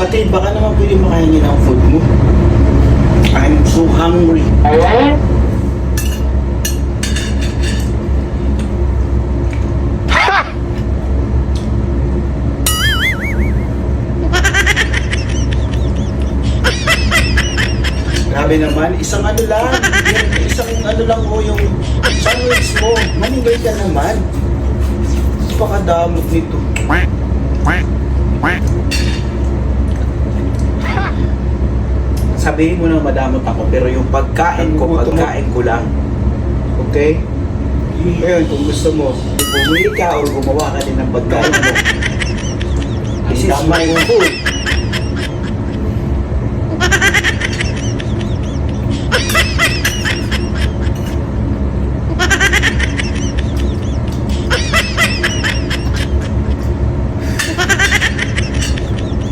Kapatid, baka naman pwede makahingi ng food mo. I'm so hungry. Grabe naman, isang ano lang, isang ano lang mo yung sandwich mo. Maningay ka naman. Napakadamot nito. Sabihin mo na madamot ako, pero yung pagkain ko lang. Okay? Ngayon, kung gusto mo, bumili ka o gumawa ka din ng pagkain mo. This is my food.